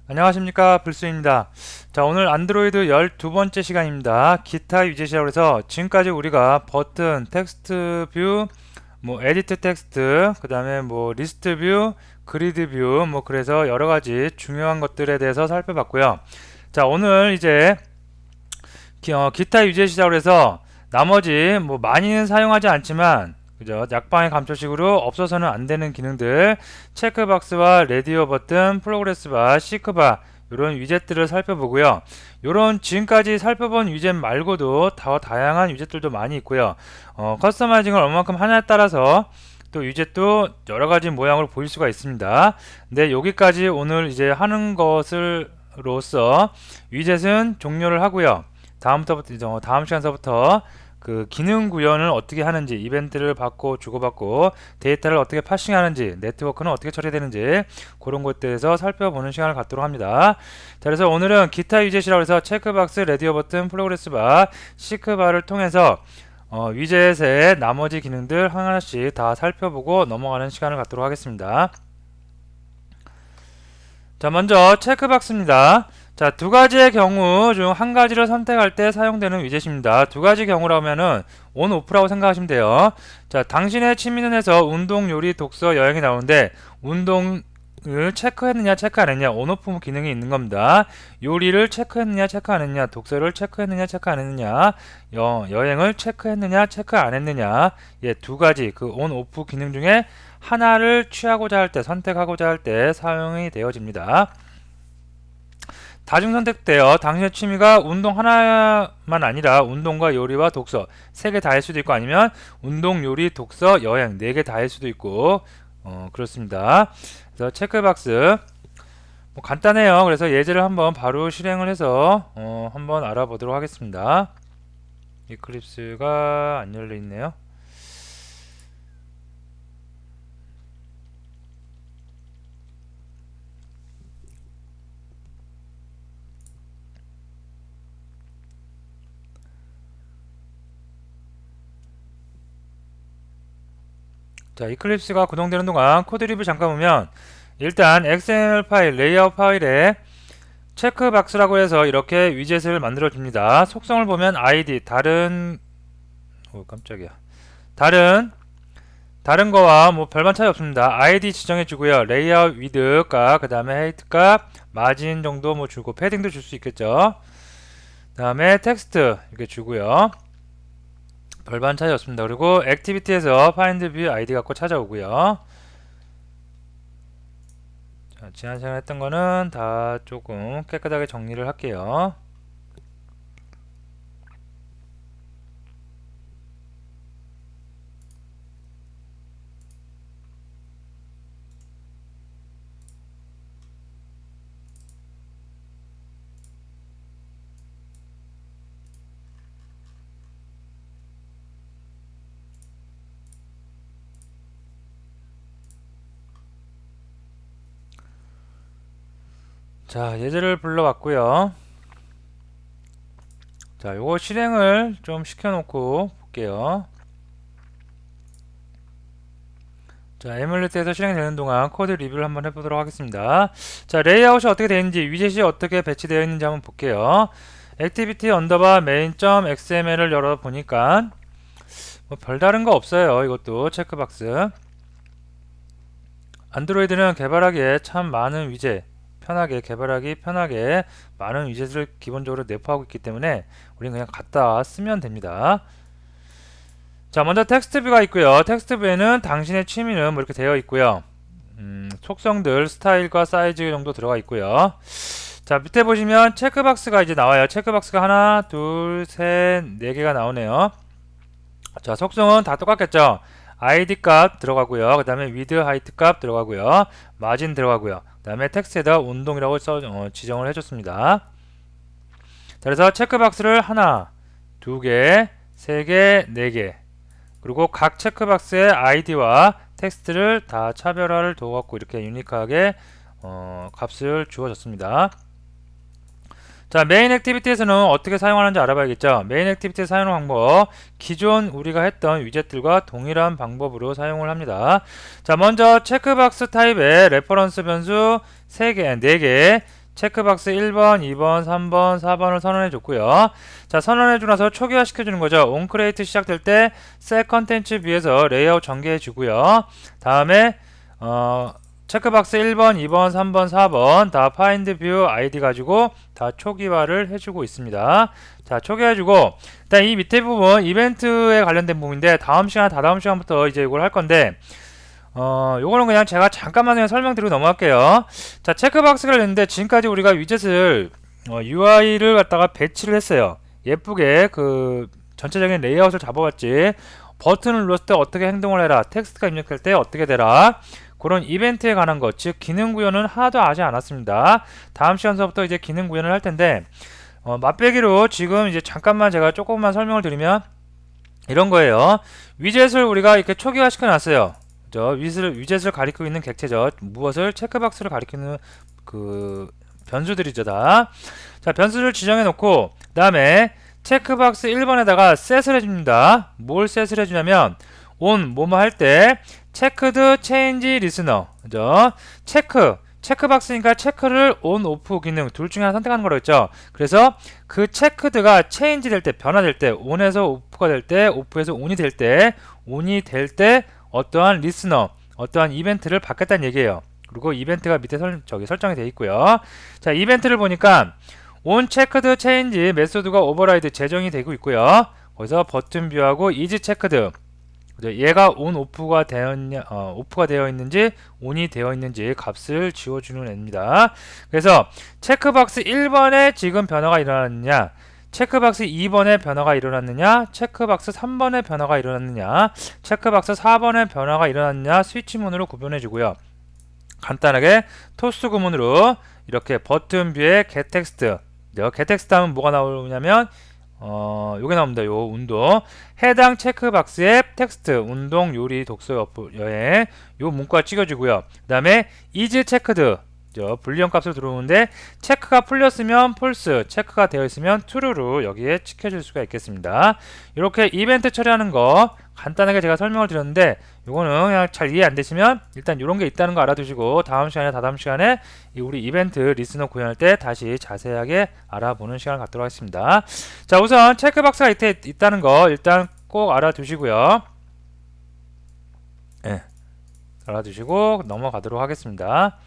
안녕하십니까, 불수입니다. 자, 오늘 안드로이드 12번째 시간입니다. 기타 위젯이라고 해서 지금까지 우리가 버튼, 텍스트 뷰, 뭐 에디트 텍스트, 그 다음에 뭐 리스트 뷰, 그리드 뷰, 뭐 그래서 여러 가지 중요한 것들에 대해서 살펴봤고요. 자, 오늘 이제 기타 위젯이라고 해서 나머지 뭐 많이는 사용하지 않지만 그죠? 약방의 감초식으로 없어서는 안 되는 기능들, 체크박스와 레디오 버튼, 프로그레스 바, 시크바 이런 위젯들을 살펴보고요. 이런 지금까지 살펴본 위젯 말고도 더 다양한 위젯들도 많이 있고요. 커스터마이징을 얼마만큼 하냐에 따라서 또 위젯도 여러 가지 모양으로 보일 수가 있습니다. 근데 여기까지 오늘 이제 하는 것을로써 위젯은 종료를 하고요. 다음 시간서부터 그 기능 구현을 어떻게 하는지, 이벤트를 받고 주고받고 데이터를 어떻게 파싱하는지, 네트워크는 어떻게 처리되는지 그런 것들에서 살펴보는 시간을 갖도록 합니다. 자, 그래서 오늘은 기타 위젯이라고 해서 체크박스, 레디오 버튼, 프로그레스 바, 시크바를 통해서 위젯의 나머지 기능들 하나씩 다 살펴보고 넘어가는 시간을 갖도록 하겠습니다. 자, 먼저 체크박스입니다. 자, 두 가지의 경우 중 한 가지를 선택할 때 사용되는 위젯입니다. 두 가지 경우라면은 온, 오프라고 생각하시면 돼요. 자, 당신의 취미는에서 운동, 요리, 독서, 여행이 나오는데 운동을 체크했느냐 체크 안 했느냐 온, 오프 기능이 있는 겁니다. 요리를 체크했느냐 체크 안 했느냐, 독서를 체크했느냐 체크 안 했느냐, 여행을 체크했느냐 체크 안 했느냐, 예, 두 가지 그 온, 오프 기능 중에 하나를 취하고자 할 때, 선택하고자 할 때 사용이 되어집니다. 다중 선택되어 당신의 취미가 운동 하나만 아니라 운동과 요리와 독서 세 개 다일 수도 있고, 아니면 운동, 요리, 독서, 여행 네 개 다일 수도 있고, 그렇습니다. 그래서 체크박스 뭐 간단해요. 그래서 예제를 한번 바로 실행을 해서 한번 알아보도록 하겠습니다. 이클립스가 안 열려 있네요. 자, 이클립스가 구동되는 동안 코드 리뷰 잠깐 보면 일단 XML 파일, 레이아웃 파일에 체크박스라고 해서 이렇게 위젯을 만들어 줍니다. 속성을 보면 ID, 깜짝이야. 다른 거와 뭐 별반 차이 없습니다. ID 지정해 주고요. 레이아웃 위드 값, 그 다음에 헤이트 값, 마진 정도 뭐 주고, 패딩도 줄 수 있겠죠. 그 다음에 텍스트 이렇게 주고요. 별반 차이 없습니다. 그리고 액티비티에서 find view ID 갖고 찾아오고요. 자, 지난 시간에 했던 거는 다 조금 깨끗하게 정리를 할게요. 자, 예제를 불러왔고요. 자, 요거 실행을 좀 시켜놓고 볼게요. 자, 에뮬레이터에서 실행되는 동안 코드 리뷰를 한번 해보도록 하겠습니다. 자, 레이아웃이 어떻게 되는지, 위젯이 어떻게 배치되어 있는지 한번 볼게요. 액티비티 언더바 main.xml을 열어보니까 뭐 별다른 거 없어요. 이것도 체크박스. 안드로이드는 개발하기에 참 많은 위젯, 개발하기 편하게 많은 위젯을 기본적으로 내포하고 있기 때문에 우리는 그냥 갖다 쓰면 됩니다. 자, 먼저 텍스트 뷰가 있고요. 텍스트 뷰에는 당신의 취미는 뭐 이렇게 되어 있고요. 속성들, 스타일과 사이즈 정도 들어가 있고요. 자, 밑에 보시면 체크박스가 이제 나와요. 체크박스가 하나, 둘, 셋, 네 개가 나오네요. 자, 속성은 다 똑같겠죠. ID 값 들어가고요. 그 다음에 위드 하이트 값 들어가고요. 마진 들어가고요. 그 다음에 텍스트에다 운동이라고 지정을 해줬습니다. 자, 그래서 체크박스를 하나, 두 개, 세 개, 네 개, 그리고 각 체크박스의 ID와 텍스트를 다 차별화를 둬갖고 이렇게 유니크하게 값을 주어졌습니다. 자, 메인 액티비티에서는 어떻게 사용하는지 알아봐야겠죠. 메인 액티비티 사용 방법, 기존 우리가 했던 위젯들과 동일한 방법으로 사용을 합니다. 자, 먼저 체크박스 타입의 레퍼런스 변수 3개, 4개, 체크박스 1번, 2번, 3번, 4번을 선언해 줬고요. 자, 선언해 주고 나서 초기화 시켜주는 거죠. 온크레이트 시작될 때 셀 컨텐츠 뷰에서 레이아웃 전개해 주고요. 다음에 체크박스 1번, 2번, 3번, 4번 다 파인드 뷰 아이디 가지고 다 초기화를 해주고 있습니다. 자, 초기화해주고 일단 이 밑에 부분 이벤트에 관련된 부분인데 다음 시간부터 이제 이걸 할 건데 요거는 그냥 제가 잠깐만 그냥 설명드리고 넘어갈게요. 자, 체크박스를 냈는데 지금까지 우리가 위젯을 UI를 갖다가 배치를 했어요. 예쁘게 그 전체적인 레이아웃을 잡아봤지. 버튼을 눌렀을 때 어떻게 행동을 해라, 텍스트가 입력할 때 어떻게 되라, 그런 이벤트에 관한 것, 즉 기능 구현은 하나도 하지 않았습니다. 다음 시간서부터 이제 기능 구현을 할 텐데 맛배기로 지금 이제 잠깐만 제가 조금만 설명을 드리면 이런 거예요. 위젯을 우리가 이렇게 초기화 시켜 놨어요. 위젯을 가리키고 있는 객체죠. 무엇을? 체크박스를 가리키는 그 변수들이죠, 다. 자, 변수를 지정해 놓고 그 다음에 체크박스 1번에다가 셋을 해줍니다. 뭘 셋을 해주냐면 on 뭐뭐 할 때 체크드 체인지 리스너, 그죠? 체크박스니까 체크를 on, off 기능 둘 중에 하나 선택하는 거라고 했죠. 그래서 그 체크드가 체인지 될 때, 변화될 때, on에서 off가 될 때, off에서 on이 될 때 어떠한 리스너, 어떠한 이벤트를 받겠다는 얘기예요. 그리고 이벤트가 밑에 설정이 되어 있고요. 자, 이벤트를 보니까 on 체크드 체인지 메소드가 오버라이드 제정이 되고 있고요. 거기서 버튼 뷰하고 is 체크드, 얘가 on, off가 오프가 되어 있는지 on이 되어 있는지 값을 지워주는 애입니다. 그래서 체크박스 1번에 지금 변화가 일어났느냐, 체크박스 2번에 변화가 일어났느냐, 체크박스 3번에 변화가 일어났느냐, 체크박스 4번에 변화가 일어났느냐 스위치문으로 구분해 주고요. 간단하게 토스 구문으로 이렇게 버튼 뷰에 getText, getText 하면 뭐가 나오냐면 요게 나옵니다. 요 운동 해당 체크박스에 텍스트 운동 요리 독서 여행 요 문구가 찍어지고요. 그 다음에 is checked, 불리언 값으로 들어오는데 체크가 풀렸으면 false, 체크가 되어 있으면 true로 여기에 찍혀질 수가 있겠습니다. 이렇게 이벤트 처리하는 거 간단하게 제가 설명을 드렸는데 요거는 그냥 잘 이해 안 되시면 일단 이런 게 있다는 거 알아두시고 다음 시간에 우리 이벤트 리스너 구현할 때 다시 자세하게 알아보는 시간을 갖도록 하겠습니다. 자, 우선 체크박스가 있다는 거 일단 꼭 알아두시고요. 네, 알아두시고 넘어가도록 하겠습니다.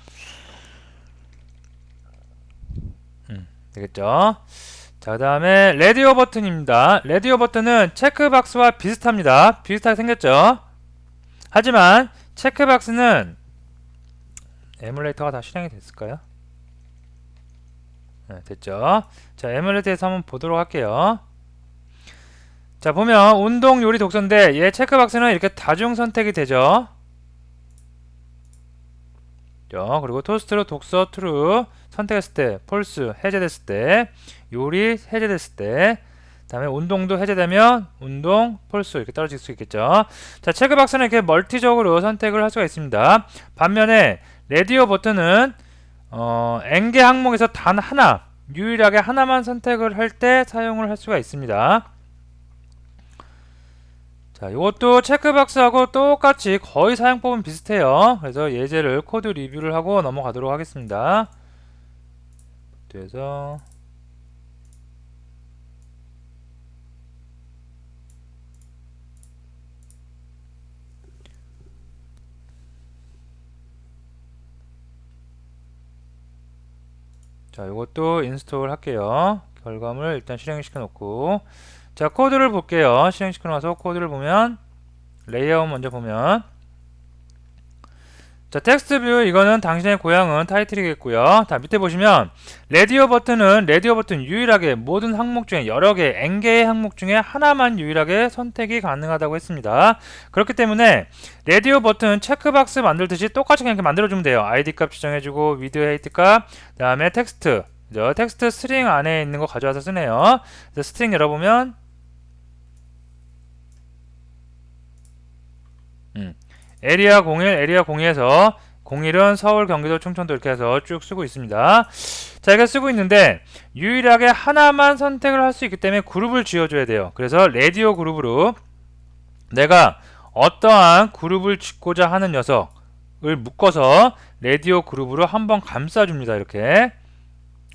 되겠죠? 자, 그 다음에 레디오 버튼입니다. 레디오 버튼은 체크박스와 비슷합니다. 비슷하게 생겼죠? 하지만 체크박스는 에뮬레이터가 다 실행이 됐을까요? 네, 됐죠? 자, 에뮬레이터에서 한번 보도록 할게요. 자, 보면 운동 요리 독서인데 얘 체크박스는 이렇게 다중 선택이 되죠. 그리고 토스트로 독서 true 선택했을 때, false 해제됐을 때, 요리 해제됐을 때, 다음에 운동도 해제되면 운동 false 이렇게 떨어질 수 있겠죠. 자, 체크박스는 이렇게 멀티적으로 선택을 할 수가 있습니다. 반면에 레디오 버튼은 n개 항목에서 단 하나, 유일하게 하나만 선택을 할 때 사용을 할 수가 있습니다. 자, 이것도 체크박스하고 똑같이 거의 사용법은 비슷해요. 그래서 예제를 코드 리뷰를 하고 넘어가도록 하겠습니다. 그래서 자, 이것도 인스톨 할게요. 결과물 일단 실행시켜 놓고 자, 코드를 볼게요. 실행시켜 놔서 코드를 보면 레이아웃 먼저 보면 자, 텍스트 뷰 이거는 당신의 고향은 타이틀이겠고요. 자, 밑에 보시면 레디오 버튼은 레디오 버튼 유일하게 모든 항목 중에 여러 개 n개의 항목 중에 하나만 유일하게 선택이 가능하다고 했습니다. 그렇기 때문에 레디오 버튼 체크박스 만들듯이 똑같이 그냥 이렇게 만들어주면 돼요. id 값 지정해주고 with height 값, 그 다음에 텍스트 텍스트 스트링 안에 있는 거 가져와서 쓰네요. 그래서 스트링 열어보면 에리아 01에서 01은 서울, 경기도, 충청도 이렇게 해서 쭉 쓰고 있습니다. 자, 이렇게 쓰고 있는데 유일하게 하나만 선택을 할 수 있기 때문에 그룹을 지어줘야 돼요. 그래서 레디오 그룹으로 내가 어떠한 그룹을 짓고자 하는 녀석을 묶어서 레디오 그룹으로 한번 감싸줍니다. 이렇게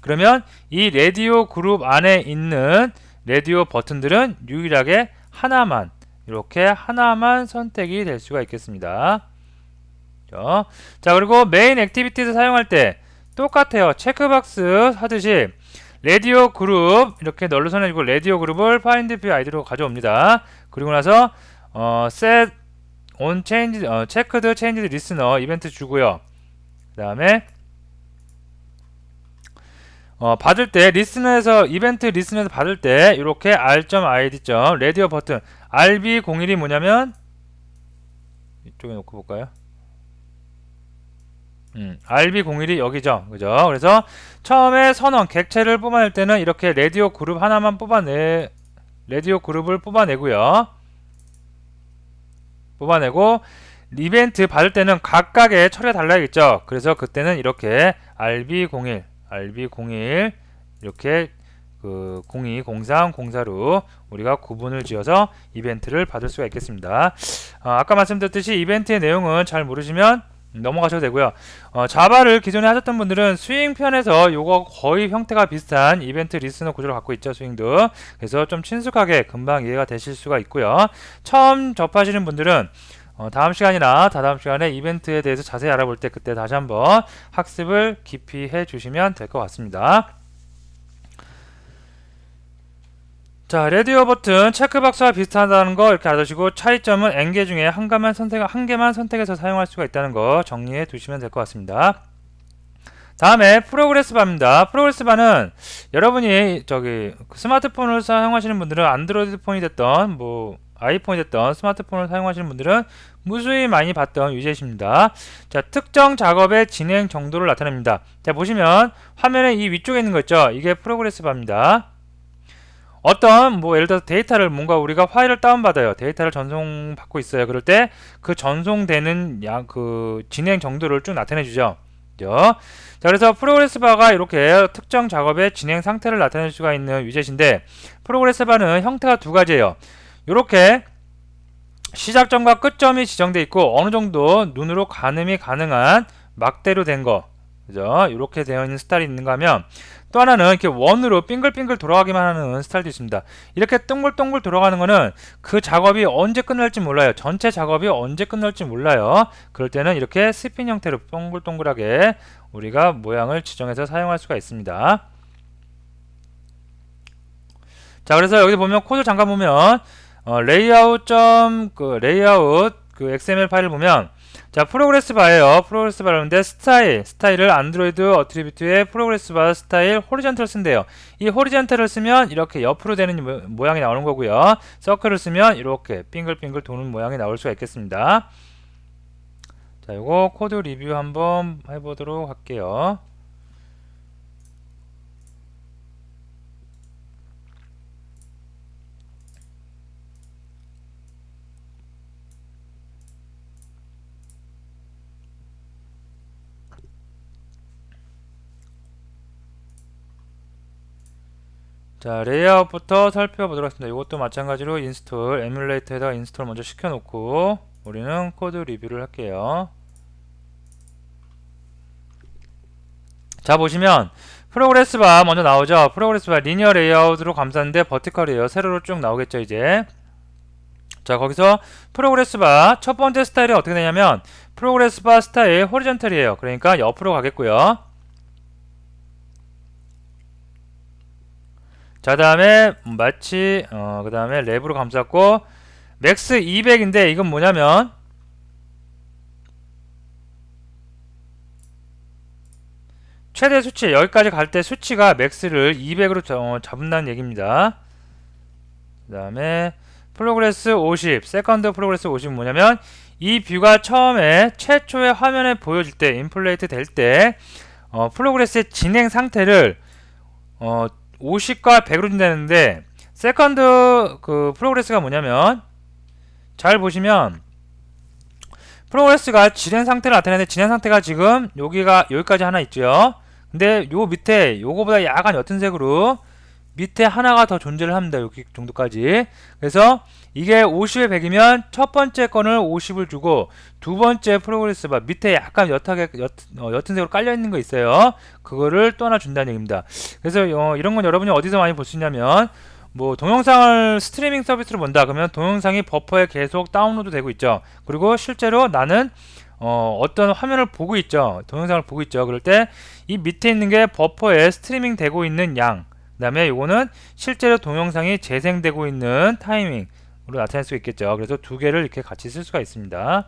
그러면 이 라디오 그룹 안에 있는 라디오 버튼들은 유일하게 하나만, 이렇게 하나만 선택이 될 수가 있겠습니다. 자, 그리고 메인 액티비티에서 사용할 때 똑같아요. 체크박스 하듯이 라디오 그룹 이렇게 널리 라디오 그룹을 find view id로 가져옵니다. 그리고 나서 set on change checked changed listener 이벤트 주고요. 그 다음에 받을 때 리스너에서 이벤트 리스너에서 받을 때 이렇게 r.id. 라디오 버튼 rb01이 뭐냐면 이쪽에 놓고 볼까요? rb01이 여기죠. 그죠? 그래서 처음에 선언 객체를 뽑아낼 때는 이렇게 라디오 그룹 하나만 라디오 그룹을 뽑아내고 이벤트 받을 때는 각각의 처리가 달라야겠죠. 그래서 그때는 이렇게 rb01 이렇게 그 02, 03, 04로 우리가 구분을 지어서 이벤트를 받을 수가 있겠습니다. 아까 말씀드렸듯이 이벤트의 내용은 잘 모르시면 넘어가셔도 되고요. 자바를 기존에 하셨던 분들은 스윙 편에서 요거 거의 형태가 비슷한 이벤트 리스너 구조를 갖고 있죠. 스윙도. 그래서 좀 친숙하게 금방 이해가 되실 수가 있고요. 처음 접하시는 분들은 다음 시간이나 다다음 시간에 이벤트에 대해서 자세히 알아볼 때 그때 다시 한번 학습을 깊이 해 주시면 될 것 같습니다. 자, 라디오 버튼 체크박스와 비슷하다는 거 이렇게 알아두시고 차이점은 N개 중에 한 개만 선택해서 사용할 수가 있다는 거 정리해 두시면 될 것 같습니다. 다음에 프로그레스 바입니다. 프로그레스 바는 여러분이 스마트폰을 사용하시는 분들은 안드로이드 폰이 됐던 아이폰이 됐던 스마트폰을 사용하시는 분들은 무수히 많이 봤던 위젯입니다. 자, 특정 작업의 진행 정도를 나타냅니다. 자, 보시면 화면에 이 위쪽에 있는 거 있죠? 이게 프로그레스 바입니다. 예를 들어서 데이터를 우리가 파일을 다운받아요. 데이터를 전송받고 있어요. 그럴 때 그 전송되는 그 진행 정도를 쭉 나타내주죠. 자, 그래서 프로그레스 바가 이렇게 특정 작업의 진행 상태를 나타낼 수가 있는 위젯인데 프로그레스 바는 형태가 두 가지예요. 이렇게 시작점과 끝점이 지정되어 있고 어느 정도 눈으로 가늠이 가능한 막대로 된 거, 그죠? 이렇게 되어 있는 스타일이 있는가 하면 또 하나는 이렇게 원으로 빙글빙글 돌아가기만 하는 스타일도 있습니다. 이렇게 동글동글 돌아가는 거는 그 작업이 언제 끝날지 몰라요. 전체 작업이 언제 끝날지 몰라요. 그럴 때는 이렇게 스핀 형태로 동글동글하게 우리가 모양을 지정해서 사용할 수가 있습니다. 자, 그래서 여기 보면 코드 잠깐 보면 레이아웃 XML 파일을 보면 자, 프로그레스 바예요. 프로그레스 바라는데 스타일을 안드로이드 어트리뷰트의 프로그레스 바 스타일 호리전탈 쓴대요. 이 호리전탈을 쓰면 이렇게 옆으로 되는 모양이 나오는 거고요. 서클을 쓰면 이렇게 빙글빙글 도는 모양이 나올 수가 있겠습니다. 자, 요거 코드 리뷰 한번 해보도록 할게요. 자, 레이아웃부터 살펴보도록 하겠습니다. 이것도 마찬가지로 인스톨, 에뮬레이터에다가 인스톨 먼저 시켜놓고 우리는 코드 리뷰를 할게요. 자, 보시면 프로그레스 바 먼저 나오죠. 프로그레스 바 리니어 레이아웃으로 감쌌는데 버티컬이에요. 세로로 쭉 나오겠죠, 이제. 자, 거기서 프로그레스 바 첫 번째 스타일이 어떻게 되냐면 프로그레스 바 스타일 호리전탈이에요. 그러니까 옆으로 가겠고요. 자, 다음에 그 다음에 랩으로 감쌌고 맥스 200인데 이건 뭐냐면 최대 수치, 여기까지 갈 때 수치가 맥스를 200으로 잡는다는 얘기입니다. 그 다음에 프로그레스 50, 세컨드 프로그레스 50은 뭐냐면 이 뷰가 처음에 최초의 화면에 보여질 때, 인플레이트 될 때 프로그레스의 진행 상태를 50과 100으로 준다는데 세컨드 프로그레스가 뭐냐면 잘 보시면 프로그레스가 진행 상태를 나타내는데 진행 상태가 지금 여기까지 하나 있죠. 근데 요 밑에 요거보다 약간 옅은 색으로 밑에 하나가 더 존재를 합니다. 여기 정도까지. 그래서 이게 50에 100이면 첫 번째 건을 50을 주고 두 번째 프로그레스 바 밑에 약간 옅은 색으로 깔려 있는 거 있어요. 그거를 또 하나 준다는 얘기입니다. 그래서 이런 건 여러분이 어디서 많이 볼 수 있냐면 뭐 동영상을 스트리밍 서비스로 본다 그러면 동영상이 버퍼에 계속 다운로드 되고 있죠. 그리고 실제로 나는 어떤 화면을 보고 있죠. 동영상을 보고 있죠. 그럴 때 이 밑에 있는 게 버퍼에 스트리밍 되고 있는 양, 그 다음에 이거는 실제로 동영상이 재생되고 있는 타이밍으로 나타낼 수 있겠죠. 그래서 두 개를 이렇게 같이 쓸 수가 있습니다.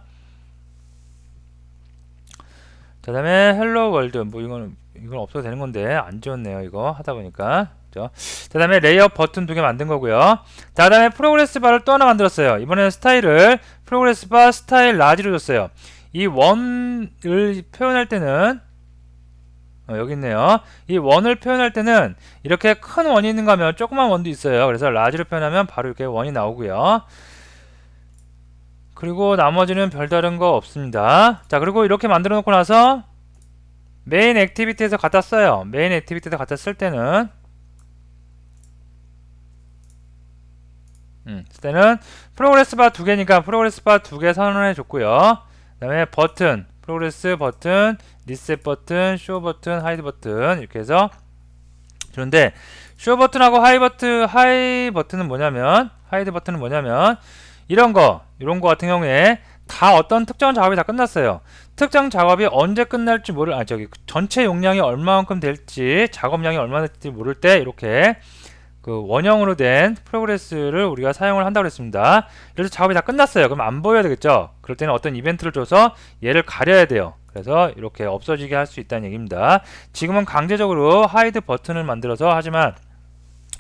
그 다음에 헬로 월드, 뭐 이건 없어도 되는 건데 안 지웠네요. 이거 하다 보니까. 그 다음에 레이아웃 버튼 두 개 만든 거고요. 그 다음에 프로그레스 바를 또 하나 만들었어요. 이번에는 스타일을 프로그레스 바 스타일 라지로 줬어요. 이 원을 표현할 때는 여기 있네요. 이 원을 표현할 때는 이렇게 큰 원이 있는가 하면 조그만 원도 있어요. 그래서 라지로 표현하면 바로 이렇게 원이 나오고요. 그리고 나머지는 별다른 거 없습니다. 자, 그리고 이렇게 만들어 놓고 나서 메인 액티비티에서 갖다 써요. 메인 액티비티에서 갖다 쓸 때는 프로그레스 바 두 개니까 프로그레스 바 두 개 선언해 줬고요. 그 다음에 버튼, 프로그레스 버튼, 리셋 버튼, 쇼 버튼, 하이드 버튼 이렇게 해서 주는데 쇼 버튼하고 하이 버튼은 뭐냐면 하이드 버튼은 뭐냐면 이런 거 같은 경우에 다 어떤 특정 작업이 다 끝났어요. 특정 작업이 언제 끝날지 전체 용량이 얼마만큼 될지 작업량이 얼마나 될지 모를 때 이렇게 그 원형으로 된 프로그레스를 우리가 사용을 한다고 했습니다. 그래서 작업이 다 끝났어요. 그럼 안 보여야 되겠죠. 그럴 때는 어떤 이벤트를 줘서 얘를 가려야 돼요. 그래서 이렇게 없어지게 할 수 있다는 얘기입니다. 지금은 강제적으로 하이드 버튼을 만들어서 하지만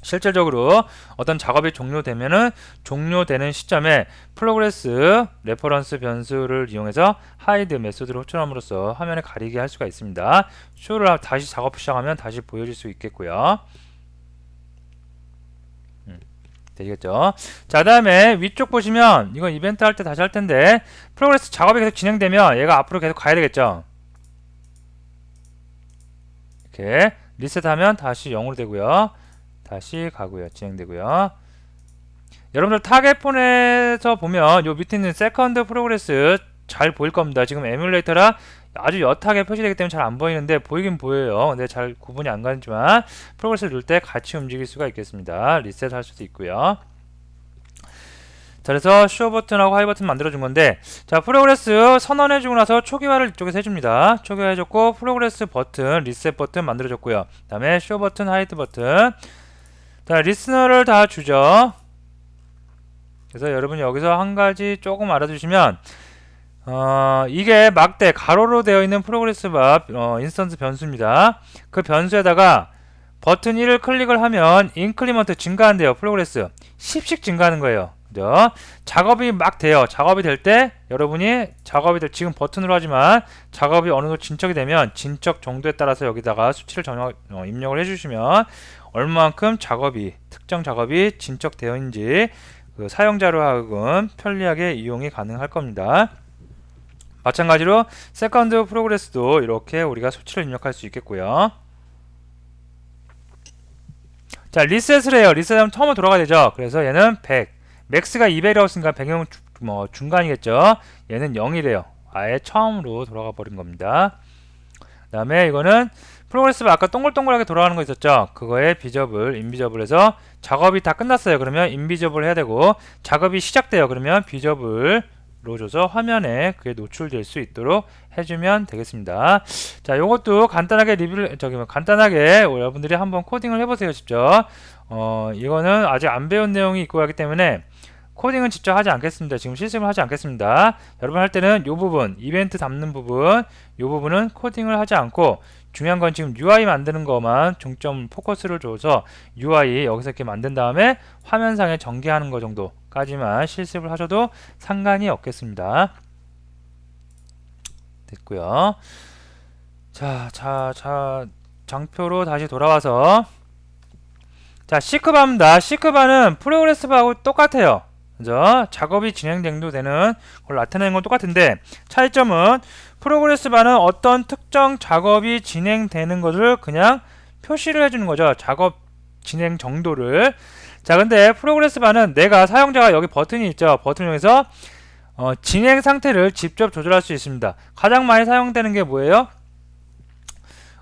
실질적으로 어떤 작업이 종료되면은 종료되는 시점에 프로그레스 레퍼런스 변수를 이용해서 하이드 메소드를 호출함으로써 화면에 가리게 할 수가 있습니다. 쇼를 다시 작업 시작하면 다시 보여질 수 있겠고요. 되겠죠. 자, 다음에 위쪽 보시면 이건 이벤트 할 때 다시 할 텐데 프로그레스 작업이 계속 진행되면 얘가 앞으로 계속 가야 되겠죠. 이렇게 리셋하면 다시 0으로 되고요. 다시 가고요. 진행되고요. 여러분들 타겟폰에서 보면 요 밑에 있는 세컨드 프로그레스 잘 보일 겁니다. 지금 에뮬레이터라 아주 옅하게 표시되기 때문에 잘 안 보이는데 보이긴 보여요. 근데 잘 구분이 안 가지만 프로그레스를 누를 때 같이 움직일 수가 있겠습니다. 리셋 할 수도 있고요. 자, 그래서 쇼 버튼하고 하이 버튼 만들어준 건데, 자, 프로그레스 선언해주고 나서 초기화를 이쪽에서 해줍니다. 초기화해줬고, 프로그레스 버튼, 리셋 버튼 만들어줬고요. 그 다음에 쇼 버튼, 하이드 버튼. 자, 리스너를 다 주죠. 그래서 여러분이 여기서 한 가지 조금 알아두시면, 이게 막대 가로로 되어 있는 프로그레스 바 인스턴스 변수입니다. 그 변수에다가 버튼 1을 클릭을 하면 인크리먼트 증가한대요. 프로그레스 10씩 증가하는 거예요. 그죠? 작업이 막 돼요. 작업이 될 때 여러분이 지금 버튼으로 하지만 작업이 어느 정도 진척이 되면 진척 정도에 따라서 여기다가 수치를 입력을 해주시면 얼마만큼 특정 작업이 진척되어 있는지 그 사용자로 하여금 편리하게 이용이 가능할 겁니다. 마찬가지로 세컨드 프로그레스도 이렇게 우리가 수치를 입력할 수 있겠고요. 자, 리셋을 해요. 리셋하면 처음으로 돌아가야 되죠. 그래서 얘는 100, 맥스가 200이라고 했으니까 100은 중간이겠죠. 얘는 0이래요. 아예 처음으로 돌아가 버린 겁니다. 그 다음에 이거는 프로그레스가 아까 동글동글하게 돌아가는 거 있었죠. 그거에 비저블, 인비저블에서 작업이 다 끝났어요. 그러면 인비저블 해야 되고 작업이 시작돼요. 그러면 비저블 로 줘서 화면에 그게 노출될 수 있도록 해주면 되겠습니다. 자, 요것도 간단하게 간단하게 여러분들이 한번 코딩을 해보세요. 직접. 이거는 아직 안 배운 내용이 있고 하기 때문에 코딩은 직접 하지 않겠습니다. 지금 실습을 하지 않겠습니다. 여러분 할 때는 요 부분, 이벤트 담는 부분, 요 부분은 코딩을 하지 않고 중요한 건 지금 UI 만드는 것만 중점 포커스를 줘서 UI 여기서 이렇게 만든 다음에 화면상에 전개하는 거 정도까지만 실습을 하셔도 상관이 없겠습니다. 됐고요. 자, 장표로 다시 돌아와서 자, 시크바입니다. 시크바는 프로그레스바하고 똑같아요. 그죠? 작업이 진행되는 걸 나타내는 건 똑같은데 차이점은 프로그레스 바는 어떤 특정 작업이 진행되는 것을 그냥 표시를 해주는 거죠. 작업 진행 정도를. 자, 근데 프로그레스 바는 내가 사용자가 여기 버튼이 있죠. 버튼을 이용해서 진행 상태를 직접 조절할 수 있습니다. 가장 많이 사용되는 게 뭐예요?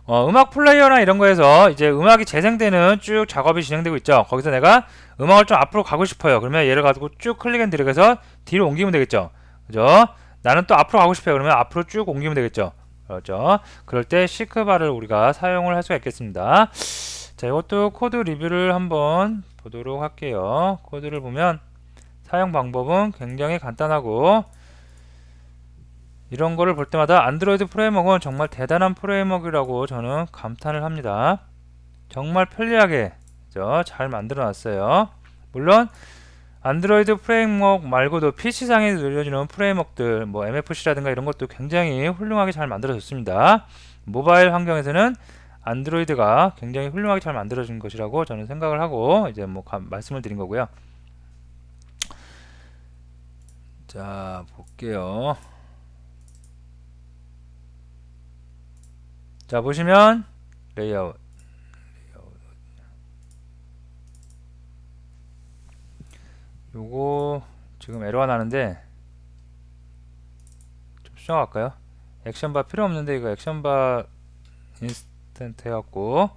음악 플레이어나 이런 거에서 이제 음악이 재생되는 쭉 작업이 진행되고 있죠. 거기서 내가 음악을 좀 앞으로 가고 싶어요. 그러면 얘를 가지고 쭉 클릭 앤 드래그해서 뒤로 옮기면 되겠죠. 그죠? 나는 또 앞으로 가고 싶어요. 그러면 앞으로 쭉 옮기면 되겠죠. 그렇죠? 그럴 때 시크바를 우리가 사용을 할 수가 있겠습니다. 자, 이것도 코드 리뷰를 한번 보도록 할게요. 코드를 보면 사용 방법은 굉장히 간단하고, 이런 거를 볼 때마다 안드로이드 프레임워크는 정말 대단한 프레임워크라고 저는 감탄을 합니다. 정말 편리하게 잘 만들어 놨어요. 물론 안드로이드 프레임워크 말고도 PC상에 늘려주는 프레임워크들, 뭐 MFC라든가 이런 것도 굉장히 훌륭하게 잘 만들어졌습니다. 모바일 환경에서는 안드로이드가 굉장히 훌륭하게 잘 만들어진 것이라고 저는 생각을 하고 이제 뭐 말씀을 드린 거고요. 자, 볼게요. 자, 보시면 레이아웃, 요거 지금 에러가 나는데 좀 수정할까요? 액션바 필요 없는데 이거 액션바 인스턴트 해갖고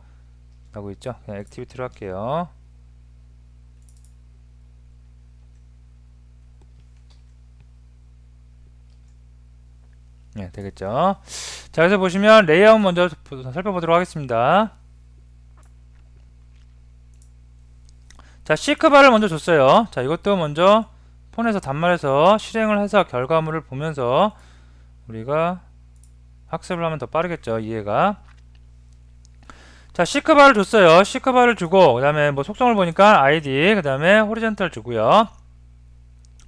하고 있죠. 그냥 액티비티로 할게요. 네, 되겠죠. 자, 그래서 보시면 레이아웃 먼저 살펴보도록 하겠습니다. 자, 시크바를 먼저 줬어요. 자, 이것도 먼저 폰에서 단말해서 실행을 해서 결과물을 보면서 우리가 학습을 하면 더 빠르겠죠, 이해가. 자, 시크바를 줬어요. 시크바를 주고 그 다음에 뭐 속성을 보니까 ID, 그 다음에 호리젠탈 주고요.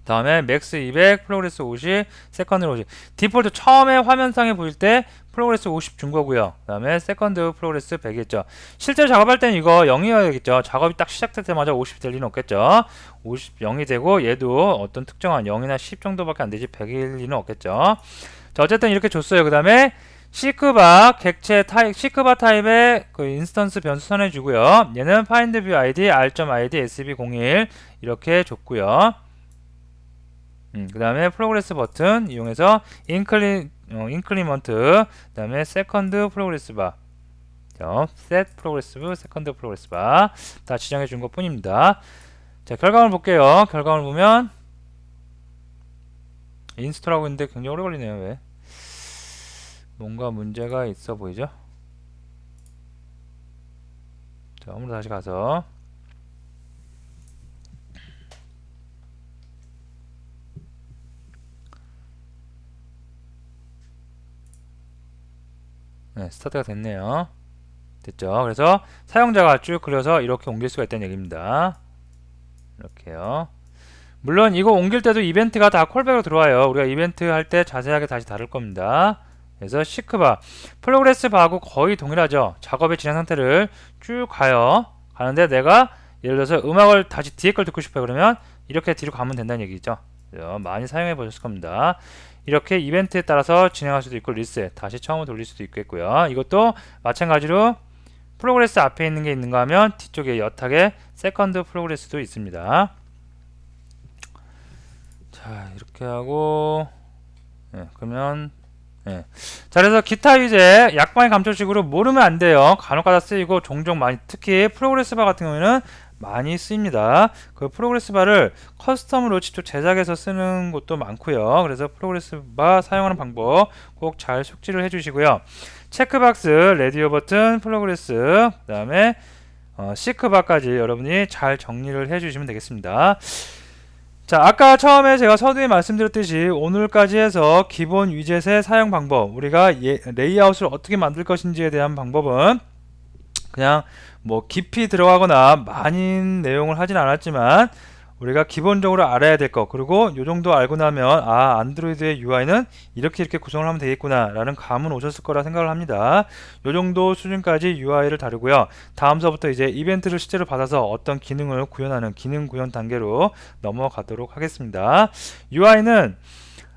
다음에 맥스 200, 프로그레스 50, 세컨드 50. 디폴트 처음에 화면상에 보일 때 프로그레스 50 준 거고요. 그 다음에 세컨드 프로그레스 100이 있죠. 실제로 작업할 때는 이거 0이어야 되겠죠. 작업이 딱 시작될 때마다 50이 될 리는 없겠죠. 50, 0이 되고 얘도 어떤 특정한 0이나 10 정도밖에 안 되지 100일 리는 없겠죠. 자, 어쨌든 이렇게 줬어요. 그 다음에 시크바 객체 타입, 시크바 타입의 그 인스턴스 변수 선해주고요. 얘는 find view id r.id sb01 이렇게 줬고요. 그 다음에 프로그레스 버튼 이용해서 인크리먼트, 그 다음에 세컨드 프로그레스 바, set 프로그레스, 세컨드 프로그레스 바 다 지정해 준 것 뿐입니다. 자, 결과물 볼게요. 결과물 보면 인스톨하고 있는데 굉장히 오래 걸리네요. 왜? 뭔가 문제가 있어 보이죠? 자, 홈으로 다시 가서 네, 스타트가 됐네요. 됐죠? 그래서 사용자가 쭉 그려서 이렇게 옮길 수가 있다는 얘기입니다. 이렇게요. 물론 이거 옮길 때도 이벤트가 다 콜백으로 들어와요. 우리가 이벤트 할 때 자세하게 다시 다룰 겁니다. 그래서 시크바, 프로그레스 바하고 거의 동일하죠. 작업의 진행 상태를 쭉 가는데 내가 예를 들어서 음악을 다시 뒤에 걸 듣고 싶어요. 그러면 이렇게 뒤로 가면 된다는 얘기죠. 많이 사용해 보셨을 겁니다. 이렇게 이벤트에 따라서 진행할 수도 있고 리셋, 다시 처음으로 돌릴 수도 있겠고요. 이것도 마찬가지로 프로그레스 앞에 있는 게 있는가 하면 뒤쪽에 여타게 세컨드 프로그레스도 있습니다. 자, 이렇게 하고 그러면 자, 그래서 기타 위제 약방의 감초식으로 모르면 안 돼요. 간혹가다 쓰이고 종종 많이, 특히 프로그레스 바 같은 경우에는 많이 쓰입니다. 그 프로그레스 바를 커스텀으로 직접 제작해서 쓰는 곳도 많고요. 그래서 프로그레스 바 사용하는 방법 꼭 잘 숙지를 해주시고요. 체크박스, 레디오 버튼, 프로그레스, 그 다음에 시크바까지 여러분이 잘 정리를 해주시면 되겠습니다. 자, 아까 처음에 제가 서두에 말씀드렸듯이 오늘까지 해서 기본 위젯의 사용 방법, 우리가 레이아웃을 어떻게 만들 것인지에 대한 방법은 그냥 뭐 깊이 들어가거나 많은 내용을 하진 않았지만 우리가 기본적으로 알아야 될 거, 그리고 요 정도 알고 나면 아, 안드로이드의 UI는 이렇게 구성을 하면 되겠구나 라는 감은 오셨을 거라 생각을 합니다. 요 정도 수준까지 UI를 다루고요. 다음서부터 이제 이벤트를 실제로 받아서 어떤 기능을 구현하는 기능 구현 단계로 넘어가도록 하겠습니다. UI는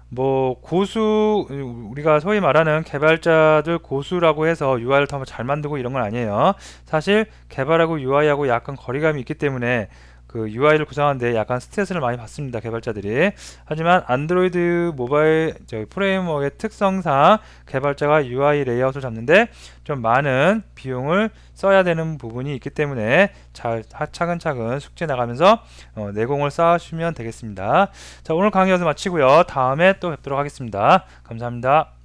뭐 고수, 우리가 소위 말하는 개발자들 고수라고 해서 UI를 더 잘 만들고 이런 건 아니에요. 사실 개발하고 UI하고 약간 거리감이 있기 때문에 그 UI를 구성하는데 약간 스트레스를 많이 받습니다, 개발자들이. 하지만 안드로이드 모바일 프레임워크의 특성상 개발자가 UI 레이아웃을 잡는데 좀 많은 비용을 써야 되는 부분이 있기 때문에 잘 차근차근 숙제 나가면서 내공을 쌓으시면 되겠습니다. 자, 오늘 강의 여기서 마치고요. 다음에 또 뵙도록 하겠습니다. 감사합니다.